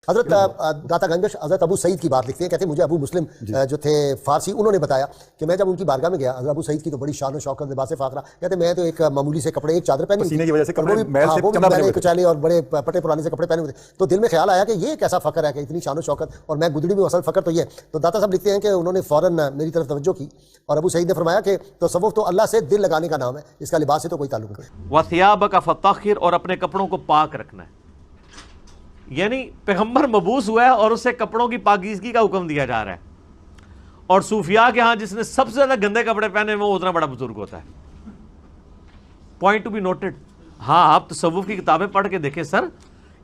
حضرت داتا گنجش حضرت ابو سعید کی بات لکھتے ہیں، کہتے ہیں مجھے ابو مسلم جو تھے فارسی، انہوں نے بتایا کہ میں جب ان کی بارگاہ میں گیا، حضرت ابو سعید کی تو بڑی شان و شوکت، لباس فاخرہ، کہتے ہیں میں تو ایک معمولی سے کپڑے، ایک چادر پہنی پسینے کی وجہ سے کپڑے میل سے پہنے کچالے اور بڑے پٹے پرانے سے کپڑے پہنے ہوئے تھے، تو دل میں خیال آیا کہ یہ کیسا فخر ہے کہ اتنی شان و شوکت، اور میں گدڑی میں، اصل فخر تو یہ۔ تو داتا صاحب لکھتے ہیں کہ انہوں نے فوراً میری طرف توجہ کی، اور ابو سعید نے فرمایا کہ تصوف تو اللہ سے دل لگانے کا نام ہے، اس کا لباس سے تو کوئی تعلق نہیں۔ وَثِيَابَكَ فَطَّهِّرْ، اور اپنے کپڑوں کو پاک رکھنا ہے، یعنی پیغمبر مبعوث ہوا ہے اور اسے کپڑوں کی پاکیزگی کا حکم دیا جا رہا ہے، اور صوفیاء کے ہاں جس نے سب سے زیادہ گندے کپڑے پہنے وہ اتنا بڑا بزرگ ہوتا ہے۔ Point to be noted. ہاں آپ تصوف کی کتابیں پڑھ کے دیکھیں سر،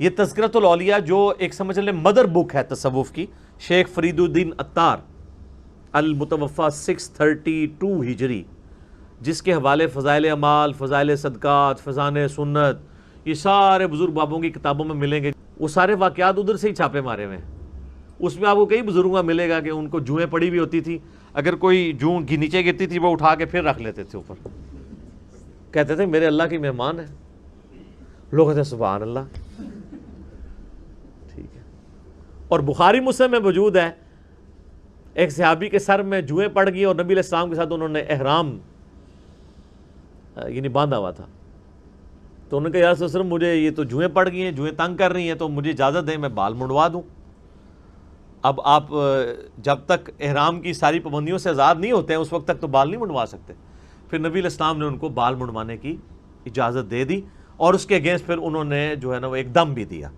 یہ تذکرۃ الاولیاء جو ایک سمجھ لیں مدر بک ہے تصوف کی، شیخ فرید الدین عطار المتوفی 632 ہجری، جس کے حوالے فضائل اعمال، فضائل صدقات، فضائل سنت، یہ سارے بزرگ بابوں کی کتابوں میں ملیں گے۔ وہ سارے واقعات ادھر سے ہی چھاپے مارے ہوئے ہیں۔ اس میں آپ کو کئی بزرگوں کا ملے گا کہ ان کو جوئیں پڑی ہوئی ہوتی تھی، اگر کوئی جوں نیچے گرتی تھی وہ اٹھا کے پھر رکھ لیتے تھے اوپر، کہتے تھے میرے اللہ کی مہمان ہے، لوگ کہتے ہیں سبحان اللہ۔ ٹھیک ہے، اور بخاری مسلم میں موجود ہے، ایک صحابی کے سر میں جوئیں پڑ گئی اور نبی علیہ السلام کے ساتھ انہوں نے احرام یعنی باندھا ہوا تھا، تو انہوں نے کہا یا رسول اللہ مجھے یہ تو جوئیں پڑ گئی ہیں، جوئیں تنگ کر رہی ہیں، تو مجھے اجازت دیں میں بال منڈوا دوں۔ اب آپ جب تک احرام کی ساری پابندیوں سے آزاد نہیں ہوتے ہیں اس وقت تک تو بال نہیں منڈوا سکتے۔ پھر نبی علیہ السلام نے ان کو بال منڈوانے کی اجازت دے دی، اور اس کے اگینسٹ پھر انہوں نے جو ہے نا وہ ایک دم بھی دیا۔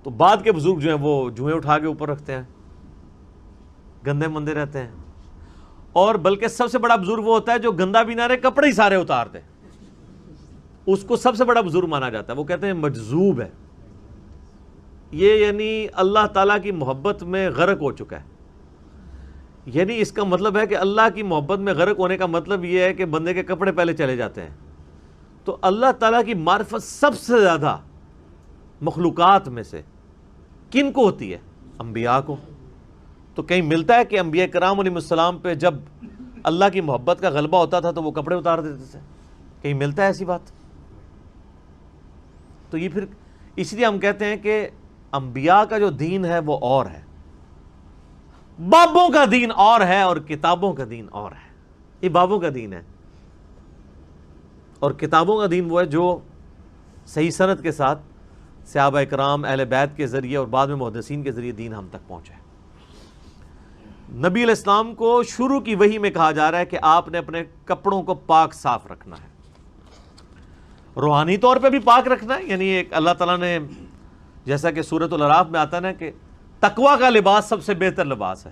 تو بعد کے بزرگ جو ہیں وہ جوئیں اٹھا کے اوپر رکھتے ہیں، گندے مندے رہتے ہیں، اور بلکہ سب سے بڑا بزرگ وہ ہوتا ہے جو گندا بھی نہ رہے، کپڑے ہی سارے اتار دے، اس کو سب سے بڑا بزرگ مانا جاتا ہے۔ وہ کہتے ہیں مجذوب ہے، یہ یعنی اللہ تعالیٰ کی محبت میں غرق ہو چکا ہے۔ یعنی اس کا مطلب ہے کہ اللہ کی محبت میں غرق ہونے کا مطلب یہ ہے کہ بندے کے کپڑے پہلے چلے جاتے ہیں۔ تو اللہ تعالیٰ کی معرفت سب سے زیادہ مخلوقات میں سے کن کو ہوتی ہے؟ انبیاء کو۔ تو کہیں ملتا ہے کہ انبیاء کرام علیہ السلام پہ جب اللہ کی محبت کا غلبہ ہوتا تھا تو وہ کپڑے اتار دیتے تھے؟ کہیں ملتا ہے ایسی بات؟ تو یہ پھر اس لیے ہم کہتے ہیں کہ انبیاء کا جو دین ہے وہ اور ہے، بابوں کا دین اور ہے، اور کتابوں کا دین اور ہے۔ یہ بابوں کا دین ہے، اور کتابوں کا دین وہ ہے جو صحیح سند کے ساتھ صحابہ کرام، اہل بیت کے ذریعے اور بعد میں محدثین کے ذریعے دین ہم تک پہنچا ہے۔ نبی علیہ السلام کو شروع کی وحی میں کہا جا رہا ہے کہ آپ نے اپنے کپڑوں کو پاک صاف رکھنا ہے، روحانی طور پہ بھی پاک رکھنا ہے، یعنی ایک اللہ تعالیٰ نے جیسا کہ سورۃ الاعراف میں آتا ہے نا کہ تقویٰ کا لباس سب سے بہتر لباس ہے،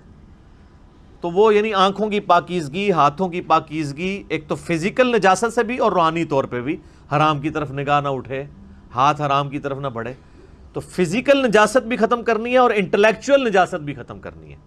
تو وہ یعنی آنکھوں کی پاکیزگی، ہاتھوں کی پاکیزگی، ایک تو فزیکل نجاست سے بھی اور روحانی طور پہ بھی، حرام کی طرف نگاہ نہ اٹھے، ہاتھ حرام کی طرف نہ بڑھے، تو فزیکل نجاست بھی ختم کرنی ہے اور انٹلیکچوئل نجاست بھی ختم کرنی ہے۔